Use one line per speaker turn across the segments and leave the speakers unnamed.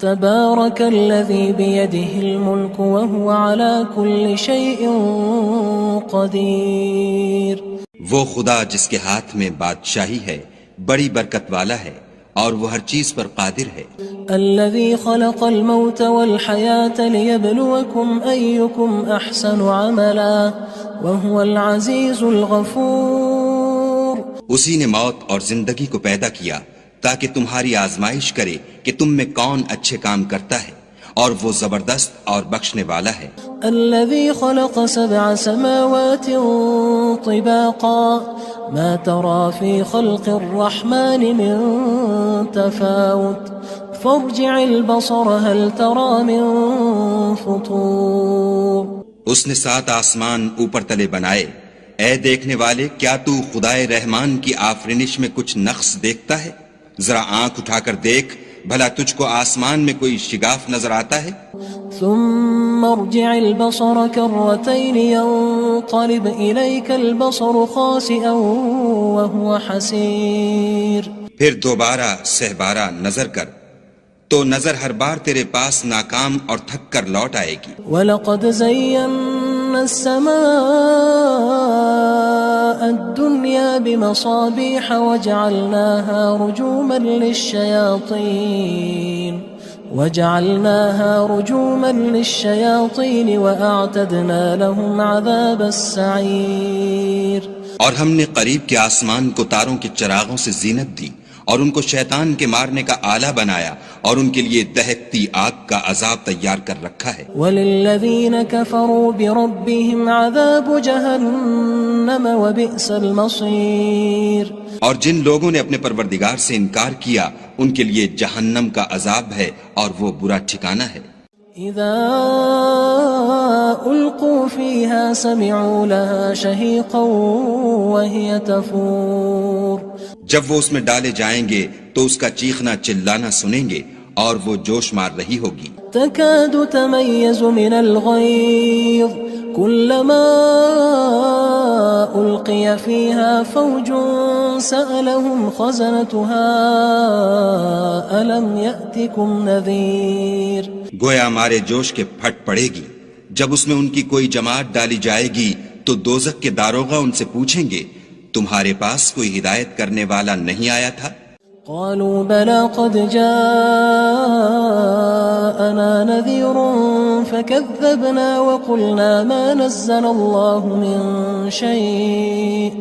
تبارك الذي بيده الملك وهو على كل شيء قدير.
وہ خدا جس کے ہاتھ میں بادشاہی ہے بڑی برکت والا ہے اور وہ ہر چیز پر قادر ہے.
الذي خلق الموت والحياة ليبلوكم أيكم أحسن عملا وهو العزيز الغفور.
اسی نے موت اور زندگی کو پیدا کیا تاکہ تمہاری آزمائش کرے کہ تم میں کون اچھے کام کرتا ہے اور وہ زبردست اور بخشنے والا ہے.
الذي خلق 7 سماوات طباقا ما ترى في خلق الرحمن من تفاوت فارجع البصر هل ترى من فطور.
اس نے 7 آسمان اوپر تلے بنائے. اے دیکھنے والے کیا تو خدائے رحمان کی آفرینش میں کچھ نقص دیکھتا ہے؟ ذرا آنکھ اٹھا کر دیکھ بھلا تجھ کو آسمان میں کوئی شگاف نظر آتا ہے؟
ثم ارجع البصر كرتين ينقلب إليك البصر خاسئا وهو حسير.
پھر دوبارہ سہبارہ نظر کر تو نظر ہر بار تیرے پاس ناکام اور تھک کر لوٹ آئے گی.
وَلَقَدْ زَيَّنَّا السَّمَاءَ الدُّنْيَا بِمَصَابِيحَ وَجَعَلْنَاهَا رُجُومًا لِلشَّيَاطِينِ وَأَعْتَدْنَا لَهُمْ عَذَابَ السَّعِيرِ.
اور ہم نے قریب کے آسمان کو تاروں کے چراغوں سے زینت دی اور ان کو شیطان کے مارنے کا آلہ بنایا اور ان کے لیے دہکتی آگ کا عذاب تیار کر رکھا ہے.
وَلِلَّذِينَ كَفَرُوا بِرَبِّهِمْ عَذَابُ جَهَنَّمَ وَبِئْسَ الْمَصِيرُ.
اور جن لوگوں نے اپنے پروردگار سے انکار کیا ان کے لیے جہنم کا عذاب ہے اور وہ برا ٹھکانہ ہے.
اذا القوا فيها سمعوا لها شهيقا وهي تفور.
جب وہ اس میں ڈالے جائیں گے تو اس کا چیخنا چلانا سنیں گے اور وہ جوش مار رہی ہوگی.
تكاد تميز من الغيظ كلما ألقي فيها فوج سألهم خزنتها ألم يأتكم نذير.
گویا مارے جوش کے پھٹ پڑے گی. جب اس میں ان کی کوئی جماعت ڈالی جائے گی تو دوزخ کے داروغہ ان سے پوچھیں گے تمہارے پاس کوئی ہدایت کرنے والا نہیں آیا تھا؟
قالوا بلى قد جاءنا نذير فكذبنا وقلنا ما نزل الله من شيء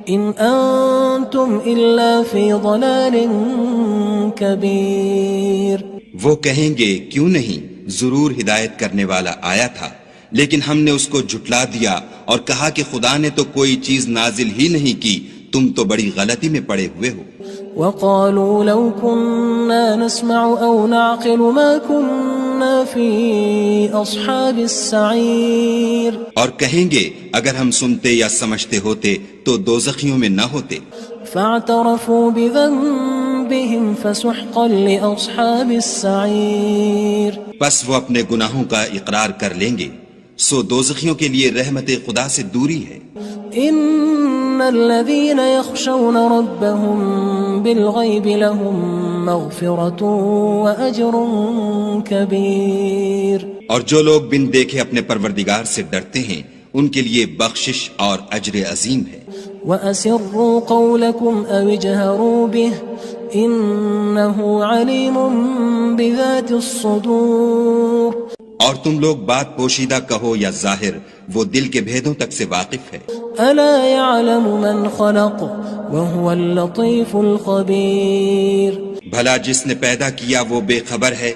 إن أنتم إلا في ضلال كبير.
وہ کہیں گے کیوں نہیں، ضرور ہدایت کرنے والا آیا تھا، لیکن ہم نے اس کو جھٹلا دیا اور کہا کہ خدا نے تو کوئی چیز نازل ہی نہیں کی، تم تو بڑی غلطی میں پڑے ہوئے ہو.
وقالوا لو كنا نسمع أو نعقل ما كنا في أصحاب السعير.
اور کہیں گے اگر ہم سنتے یا سمجھتے ہوتے تو دوزخیوں میں نہ ہوتے.
فاعترفوا بذنبهم فسحقا لأصحاب السعير.
پس وہ اپنے گناہوں کا اقرار کر لیں گے، سو دوزخیوں کے لیے رحمت خدا سے دوری ہے.
ان الذين يخشون ربهم بالغيب لهم مغفرة واجر كبير.
اور جو لوگ بن دیکھے اپنے پروردگار سے ڈرتے ہیں ان کے لیے بخشش اور اجر عظیم ہے.
واسروا قولكم او اجهروا به انه عليم بذات الصدور.
اور تم لوگ بات پوشیدہ کہو یا ظاہر، وہ دل کے بھیدوں تک سے واقف ہے.
الا يعلم من خلق وهو اللطيف الخبير.
بھلا جس نے پیدا کیا وہ بے خبر ہے،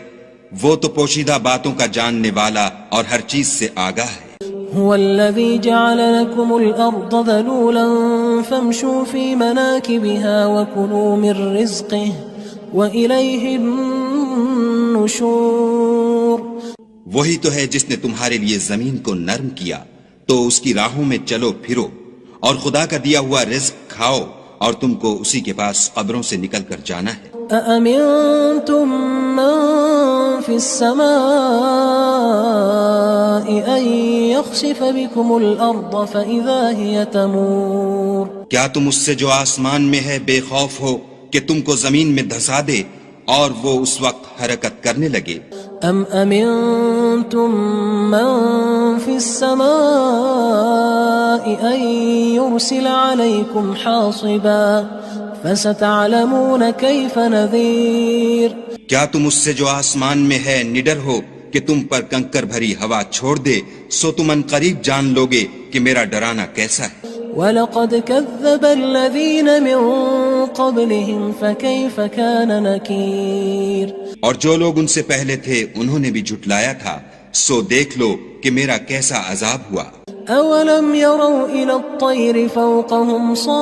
وہ تو پوشیدہ باتوں کا جاننے والا اور ہر چیز سے آگاہ ہے.
هو الذي جعل لكم الأرض ذلولا فامشوا في مناكبها وكلوا من رزقه وإليه النشور.
وہی تو ہے جس نے تمہارے لیے زمین کو نرم کیا تو اس کی راہوں میں چلو پھرو اور خدا کا دیا ہوا رزق کھاؤ اور تم کو اسی کے پاس قبروں سے نکل کر جانا ہے.
أأمنتم من في السماء أن يخسف بكم الأرض فإذا هي تمور.
کیا تم اس سے جو آسمان میں ہے بے خوف ہو کہ تم کو زمین میں دھسا دے اور وہ اس وقت حرکت کرنے لگے.
ام امنتم من في السماء ان يرسل عليكم حاصبا فستعلمون كيف نذير.
کیا تم اس سے جو آسمان میں ہے نڈر ہو کہ تم پر کنکر بھری ہوا چھوڑ دے؟ سو تم ان قریب جان لوگے کہ میرا ڈرانا کیسا ہے.
وَلَقَدْ كَذَّبَ الَّذِينَ مِن قَبْلِهِمْ فَكَيْفَ كَانَ نَكِيرٌ.
اور جو لوگ ان سے پہلے تھے انہوں نے بھی جھٹلایا تھا، سو دیکھ لو کہ میرا کیسا عذاب ہوا.
أَوَلَمْ يَرَوْا إِلَى الطَّيْرِ فَوْقَهُمْ صَافَّاتٍ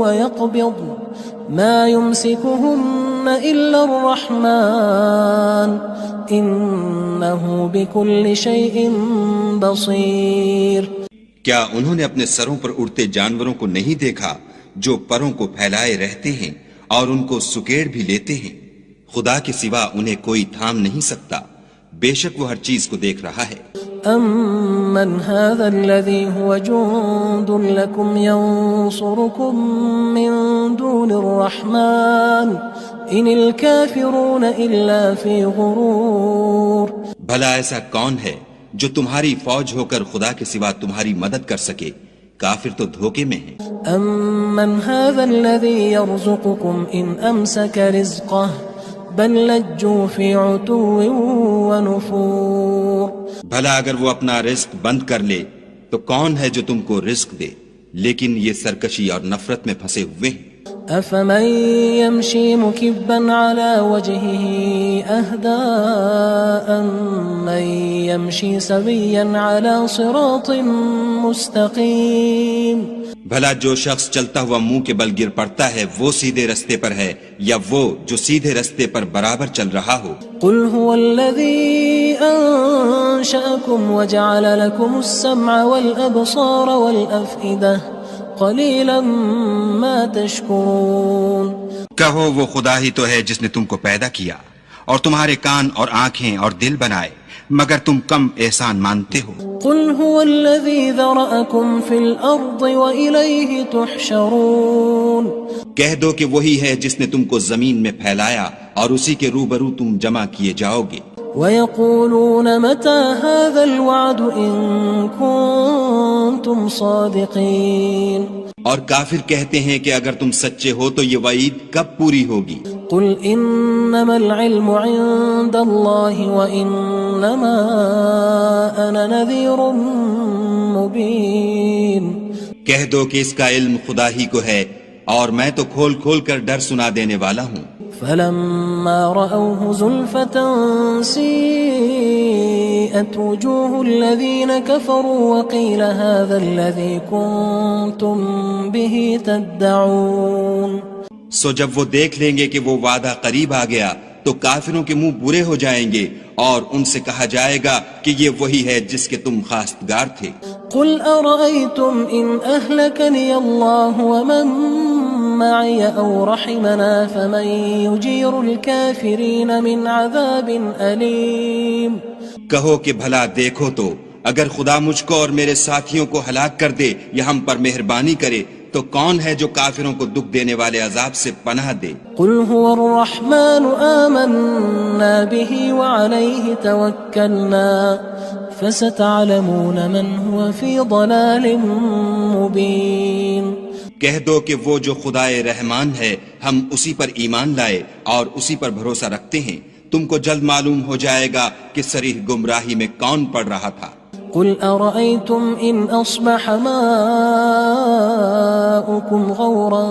وَيَقْبِضْنَ مَا يُمْسِكُهُنَّ إِلَّا الرَّحْمَنُ إِنَّهُ بِكُلِّ شَيْءٍ بَصِيرٌ.
کیا انہوں نے اپنے سروں پر اڑتے جانوروں کو نہیں دیکھا جو پروں کو پھیلائے رہتے ہیں اور ان کو سکیڑ بھی لیتے ہیں؟ خدا کے سوا انہیں کوئی تھام نہیں سکتا، بے شک وہ ہر چیز کو دیکھ رہا ہے.
أَمَّنْ هَذَا الَّذِي هُوَ جُندٌ لَكُمْ يَنصُرُكُم مِّن دُونِ الرَّحْمَنِ إِنِ الْكَافِرُونَ إِلَّا فِي غُرُورٍ.
بھلا ایسا کون ہے جو تمہاری فوج ہو کر خدا کے سوا تمہاری مدد کر سکے؟ کافر تو دھوکے میں ہیں.
أَمَّنْ هَذَا الَّذِي يَرْزُقُكُمْ إِنْ أَمْسَكَ رِزْقَهُ بَلْ لَجُّوا فِي عُتُوٍّ وَنُفُورٍ.
بھلا اگر وہ اپنا رزق بند کر لے تو کون ہے جو تم کو رزق دے؟ لیکن یہ سرکشی اور نفرت میں پھنسے ہوئے ہیں.
أَفَمَن يَمْشِي مُكِبًّا عَلَى وَجْهِهِ أَهْدَىٰ أَمَّن يَمْشِي سَوِيًّا عَلَى صِرَاطٍ مُّسْتَقِيمٍ.
بھلا جو شخص چلتا ہوا منہ کے بل گر پڑتا ہے وہ سیدھے رستے پر ہے یا وہ جو سیدھے رستے پر برابر چل رہا ہو؟
قُلْ هُوَ الَّذِي أَنشَأَكُمْ وَجَعَلَ لَكُمُ السَّمْعَ وَالْأَبْصَارَ وَالْأَفْئِدَةَ قَلِيلًا مَا تَشْكُرُونَ.
کہو وہ خدا ہی تو ہے جس نے تم کو پیدا کیا اور تمہارے کان اور آنکھیں اور دل بنائے، مگر تم کم احسان مانتے ہو.
قُلْ هُوَ الَّذِي ذَرَأَكُمْ فِي الْأَرْضِ وَإِلَيْهِ تُحْشَرُونَ.
کہہ دو کہ وہی ہے جس نے تم کو زمین میں پھیلایا اور اسی کے روبرو تم جمع کیے جاؤ گے.
وَيَقُولُونَ مَتَى هَذَا الْوَعْدُ إِن كُنتُمْ صَادِقِينَ.
اور کافر کہتے ہیں کہ اگر تم سچے ہو تو یہ وعید کب پوری ہوگی؟
قُلْ إِنَّمَا الْعِلْمُ عِندَ اللَّهِ وَإِنَّمَا أَنَا نَذِيرٌ مُّبِينٌ. کہہ
دو کہ اس کا علم خدا ہی کو ہے اور میں تو کھول کھول کر ڈر سنا دینے والا ہوں.
فَلَمَّا رَأَوْهُ زُلْفَةً سِيئَتْ وُجُوهُ الَّذِينَ كَفَرُوا وَقِيلَ هَذَا الَّذِي كُنتُم بِهِ تَدَّعُونَ.
سو جب وہ دیکھ لیں گے کہ وہ وعدہ قریب آ گیا تو کافروں کے منہ برے ہو جائیں گے اور ان سے کہا جائے گا کہ یہ وہی ہے جس کے تم خواستگار تھے.
قُلْ أَرَأَيْتُمْ إِنْ أَهْلَكَنِيَ اللَّهُ وَمَن مَّعِيَ أَوْ رَحِمَنَا فَمَن يُجِيرُ الْكَافِرِينَ مِنْ عَذَابٍ أَلِيمٍ.
کہو کہ بھلا دیکھو تو اگر خدا مجھ کو اور میرے ساتھیوں کو ہلاک کر دے یا ہم پر مہربانی کرے تو کون ہے جو کافروں کو دکھ دینے والے عذاب سے پناہ دے؟
قُلْ هُوَ الرَّحْمَنُ آمَنَّا بِهِ وَعَلَيْهِ تَوَكَّلْنَا فَسَتَعْلَمُونَ مَنْ هُوَ فِي ضَلَالٍ مُّبِينٍ.
کہہ دو کہ وہ جو خدائے رحمان ہے ہم اسی پر ایمان لائے اور اسی پر بھروسہ رکھتے ہیں، تم کو جلد معلوم ہو جائے گا کہ صریح گمراہی میں کون پڑ رہا تھا.
قُلْ أَرَأَيْتُمْ إِنْ أَصْبَحَ مَاؤُكُمْ غَوْرًا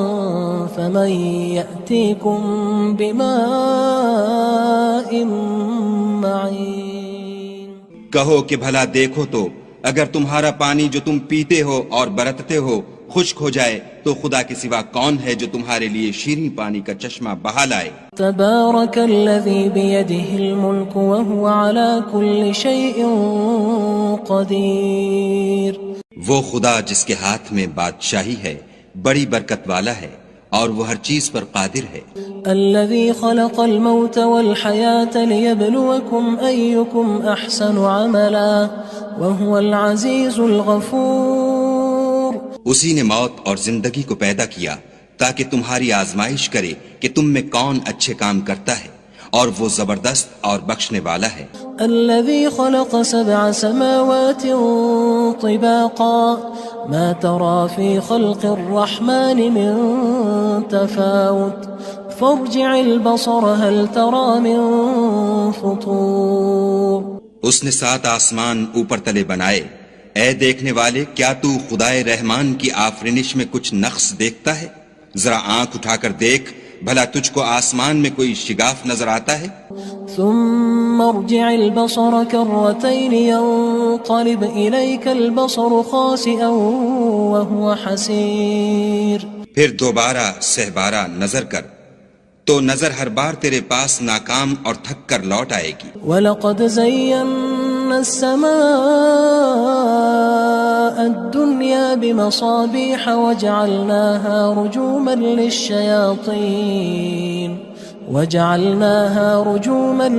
فَمَن يَأْتِيكُم بِمَاءٍ مَّعِينٍ.
کہو کہ بھلا دیکھو تو اگر تمہارا پانی جو تم پیتے ہو اور برتتے ہو خشک ہو جائے تو خدا کے سوا کون ہے جو تمہارے لیے شیریں پانی کا چشمہ بہا لائے.
تبارک الذی بیدہ الملک وہو علی کل شیء قدیر.
وہ خدا جس کے ہاتھ میں بادشاہی ہے بڑی برکت والا ہے اور وہ ہر چیز پر قادر ہے.
الذي خلق الموت والحياة ليبلوكم أيكم أحسن عملا وهو العزيز الغفور.
اسی نے موت اور زندگی کو پیدا کیا تاکہ تمہاری آزمائش کرے کہ تم میں کون اچھے کام کرتا ہے، اور وہ زبردست اور بخشنے والا ہے۔
الذي خلق 7 سماوات طباقا ما ترى في خلق الرحمن من تفاوت فارجع البصر هل ترى من فطور۔
اس نے 7 آسمان اوپر تلے بنائے، اے دیکھنے والے کیا تو خدائے رحمان کی آفرینش میں کچھ نقص دیکھتا ہے؟ ذرا آنکھ اٹھا کر دیکھ، بھلا تجھ کو آسمان میں کوئی شگاف نظر آتا ہے؟
ثم ارجع البصر كرتين ينقلب إليك البصر خاسئا وهو حسير۔
پھر دوبارہ سہبارہ نظر کر تو نظر ہر بار تیرے پاس ناکام اور تھک کر لوٹ آئے گی۔
وَلَقَدْ زَيَّنَّا السَّمَاءَ الدُّنْيَا بِمَصَابِيحَ وَجَعَلْنَاهَا رُجُومًا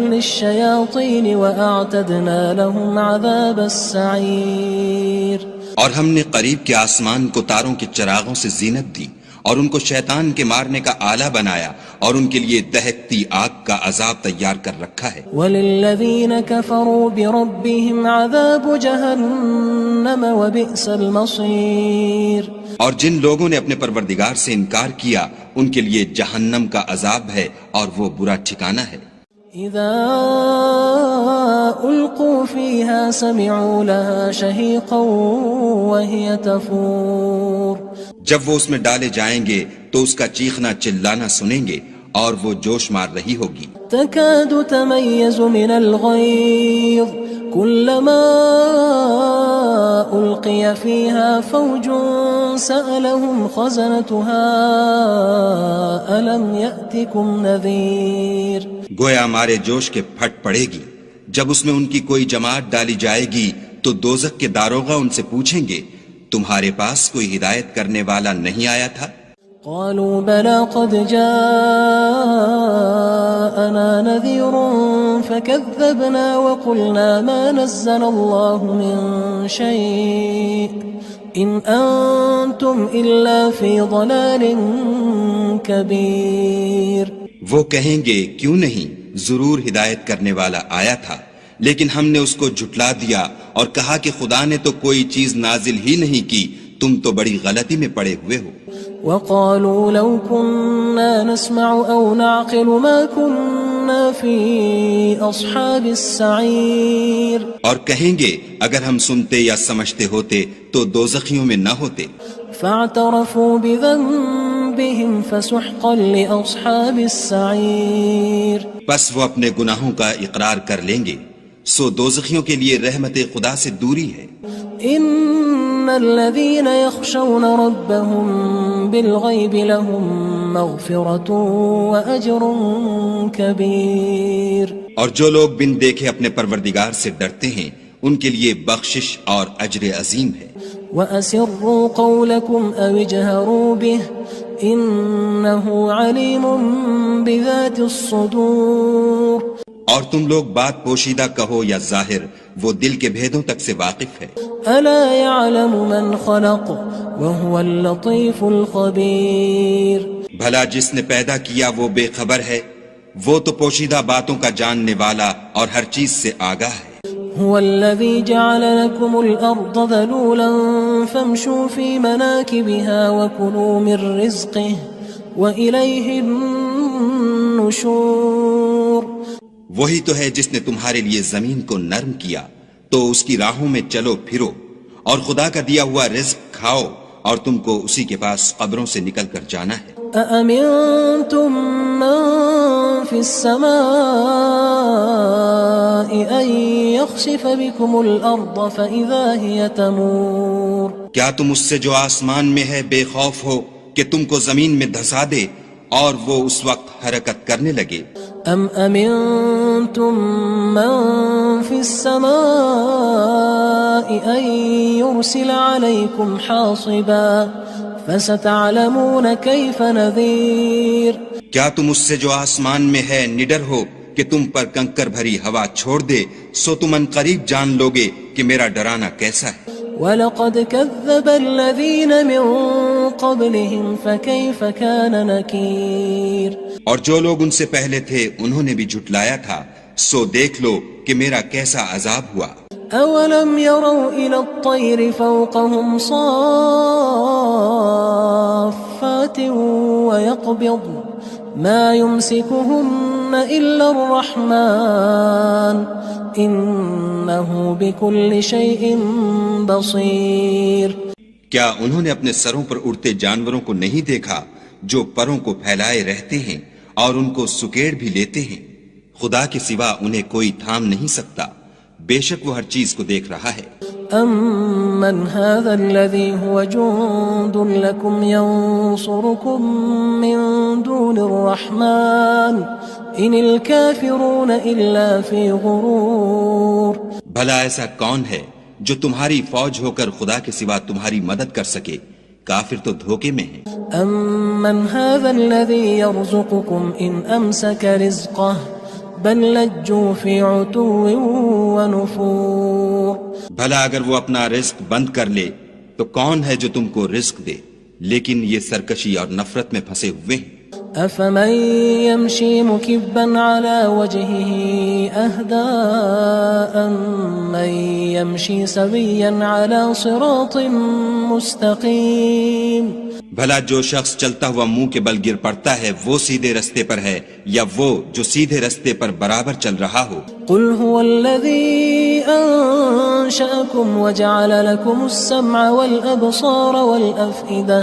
لِلشَّيَاطِينِ وَأَعْتَدْنَا لَهُمْ عَذَابَ السَّعِيرِ۔
اور ہم نے قریب کے آسمان کو تاروں کے چراغوں سے زینت دی، اور ان کو شیطان کے مارنے کا آلہ بنایا، اور ان کے لیے دہکتی آگ کا عذاب تیار کر رکھا ہے۔
وَلِلَّذِينَ كَفَرُوا بِرَبِّهِمْ عَذَابُ جَهَنَّمَ وَبِئْسَ الْمَصِيرُ۔
اور جن لوگوں نے اپنے پروردگار سے انکار کیا ان کے لیے جہنم کا عذاب ہے، اور وہ برا ٹھکانہ ہے۔
اذا القوا فيها سمعوا لها شهيقا وهي تفور۔
جب وہ اس میں ڈالے جائیں گے تو اس کا چیخنا چلانا سنیں گے، اور وہ جوش مار رہی ہوگی۔
تكاد تميز من الغيظ كلما ألقي فيها فوج سألهم خزنتها ألم يأتكم نذير۔
گویا ہمارے جوش کے پھٹ پڑے گی جب اس میں ان کی کوئی جماعت ڈالی جائے گی تو دوزخ کے داروغہ ان سے پوچھیں گے تمہارے پاس کوئی ہدایت کرنے والا نہیں آیا تھا؟
قالوا بلى قد جاءنا نذير فكذبنا وقلنا ما نزل الله من شيء إن أنتم إلا في ضلال كبير۔
وہ کہیں گے کیوں نہیں، ضرور ہدایت کرنے والا آیا تھا، لیکن ہم نے اس کو جھٹلا دیا اور کہا کہ خدا نے تو کوئی چیز نازل ہی نہیں کی، تم تو بڑی غلطی میں پڑے ہوئے ہو۔
وقالوا لو كنا نسمع أو نعقل ما كنا في أصحاب السعير۔
اور کہیں گے اگر ہم سنتے یا سمجھتے ہوتے تو دوزخیوں میں نہ ہوتے۔
فاعترفوا بذنبهم فسحقا لأصحاب السعير۔
بس وہ اپنے گناہوں کا اقرار کر لیں گے، سو دوزخیوں کے لیے رحمت خدا سے دوری ہے۔
ان الذين يخشون ربهم بالغيب لهم مغفرة واجر كبير۔
اور جو لوگ بن دیکھے اپنے پروردگار سے ڈرتے ہیں ان کے لیے بخشش اور اجر عظیم ہے۔
واسروا قولكم او اجهروا به انه عليم بذات الصدور۔
اور تم لوگ بات پوشیدہ کہو یا ظاہر، وہ دل کے بھیدوں تک سے واقف ہے۔
الا يعلم من خلق وهو اللطيف الخبير۔
بھلا جس نے پیدا کیا وہ بے خبر ہے، وہ تو پوشیدہ باتوں کا جاننے والا اور ہر چیز سے آگاہ ہے۔
هو الذي جعل لكم الأرض ذلولا فامشوا في مناكبها وكلوا من رزقه وإليه النشور۔
وہی تو ہے جس نے تمہارے لیے زمین کو نرم کیا تو اس کی راہوں میں چلو پھرو، اور خدا کا دیا ہوا رزق کھاؤ، اور تم کو اسی کے پاس قبروں سے نکل کر جانا ہے۔
أأمنتم من في السماء أن يخسف بكم الأرض فإذا هي تمور۔
کیا تم اس سے جو آسمان میں ہے بے خوف ہو کہ تم کو زمین میں دھسا دے اور وہ اس وقت حرکت کرنے لگے؟
ام امنتم من في السماء ان يرسل عليكم حاصبا فستعلمون كيف نذير۔
کیا تم اس سے جو آسمان میں ہے نڈر ہو کہ تم پر کنکر بھری ہوا چھوڑ دے، سو تم ان قریب جان لوگے کہ میرا ڈرانا کیسا ہے۔
وَلَقَدْ كَذَّبَ الَّذِينَ مِن قبلهم فكيف كان نكير
اور جو لوگ ان سے پہلے تھے انہوں نے بھی جھٹلایا تھا، سو دیکھ لو کہ میرا کیسا عذاب ہوا۔
أولم يروا إلى الطير فوقهم صافات ويقبض ما يمسكهن إلا الرحمن إنه بكل شيء بصير۔
کیا انہوں نے اپنے سروں پر اڑتے جانوروں کو نہیں دیکھا جو پروں کو پھیلائے رہتے ہیں اور ان کو سکیڑ بھی لیتے ہیں؟ خدا کے سوا انہیں کوئی تھام نہیں سکتا، بے شک وہ ہر چیز کو دیکھ رہا ہے۔
أَمَّنْ هَذَا الَّذِي هُوَ جُندٌ لَكُمْ يَنصُرُكُم مِّن دُونِ الرَّحْمَنِ إِنِ الْكَافِرُونَ إِلَّا فِي غُرُورٍ۔
بھلا ایسا کون ہے جو تمہاری فوج ہو کر خدا کے سوا تمہاری مدد کر سکے؟ کافر تو دھوکے میں ہیں۔
أَمَّنْ هَذَا الَّذِي يَرْزُقُكُمْ إِنْ أَمْسَكَ رِزْقَهُ بل لجوا فی عتو ونفور۔
بھلا اگر وہ اپنا رزق بند کر لے تو کون ہے جو تم کو رزق دے، لیکن یہ سرکشی اور نفرت میں پھنسے ہوئے ہیں۔
افمن يمشي مكبا على وجهه اهدى أمن يمشي سويا على صراط مستقيم۔
بھلا جو شخص چلتا ہوا منہ کے بل گر پڑتا ہے وہ سیدھے رستے پر ہے یا وہ جو سیدھے رستے پر برابر چل رہا ہو؟
قل هو الذي أنشأكم وجعل لكم السمع والأبصار والأفئدة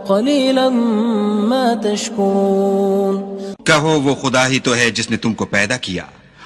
قلیلا ما تشکرون۔
کہو وہ خدا ہی تو ہے جس نے تم کو پیدا کیا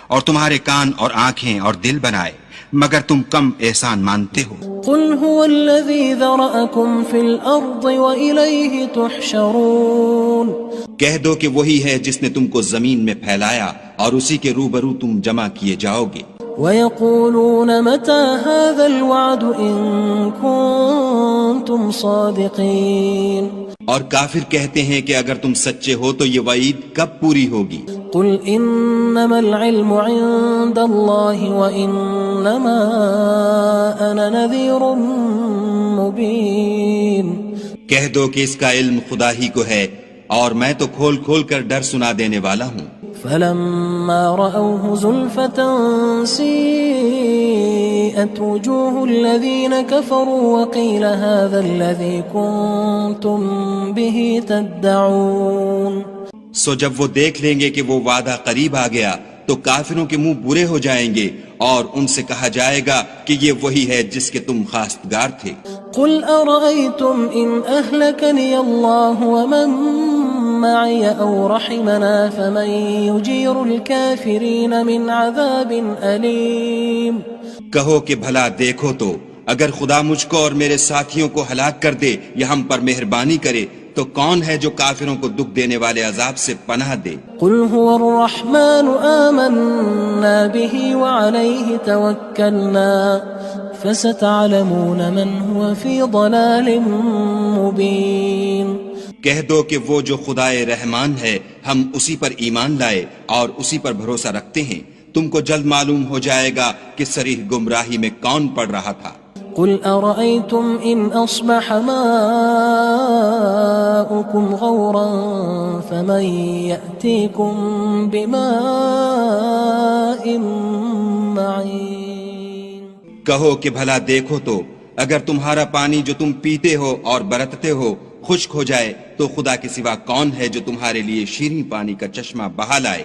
اور تمہارے کان اور آنکھیں اور دل بنائے، مگر تم کم احسان مانتے ہو۔
قل هو الذی ذرأکم فی الارض وإلیہ تحشرون۔
کہہ دو کہ وہی ہے جس نے تم کو زمین میں پھیلایا اور اسی کے روبرو تم جمع کیے جاؤ گے۔
وَيَقُولُونَ مَتَى هَذَا الْوَعْدُ إِن كُنتُمْ صَادِقِينَ۔
اور کافر کہتے ہیں کہ اگر تم سچے ہو تو یہ وعید کب پوری ہوگی؟
قُلْ إِنَّمَا الْعِلْمُ عِندَ اللَّهِ وَإِنَّمَا أَنَا نَذِيرٌ مُبِينٌ۔
کہہ دو کہ اس کا علم خدا ہی کو ہے اور میں تو کھول کھول کر ڈر سنا دینے والا ہوں۔
فلما رأوه زلفة سيئت وجوه الذين كفروا وقيل هذا الذي كنتم به تدعون۔
سو جب وہ دیکھ لیں گے کہ وہ وعدہ قریب آ گیا تو کافروں کے منہ برے ہو جائیں گے اور ان سے کہا جائے گا کہ یہ وہی ہے جس کے تم خواستگار تھے۔
قل أرأيتم إن أهلكني الله ومن معي أو رحمنا فمن يجير الكافرين من عذاب أليم۔
کہو کہ بھلا دیکھو تو اگر خدا مجھ کو اور میرے ساتھیوں کو ہلاک کر دے یا ہم پر مہربانی کرے تو کون ہے جو کافروں کو دکھ دینے والے عذاب سے پناہ دے؟
قل هو الرحمن آمنا به وعليه توكلنا فستعلمون من هو في ضلال مبين۔
کہہ دو کہ وہ جو خدائے رحمان ہے ہم اسی پر ایمان لائے اور اسی پر بھروسہ رکھتے ہیں، تم کو جلد معلوم ہو جائے گا کہ صریح گمراہی میں کون پڑ رہا تھا۔
قل أرأيتم إن أصبح ماؤكم غورا فمن يأتيكم بماء معين۔
کہو کہ بھلا دیکھو تو اگر تمہارا پانی جو تم پیتے ہو اور برتتے ہو خشک ہو جائے تو خدا کے سوا کون ہے جو تمہارے لیے شیریں پانی کا چشمہ بہا لائے؟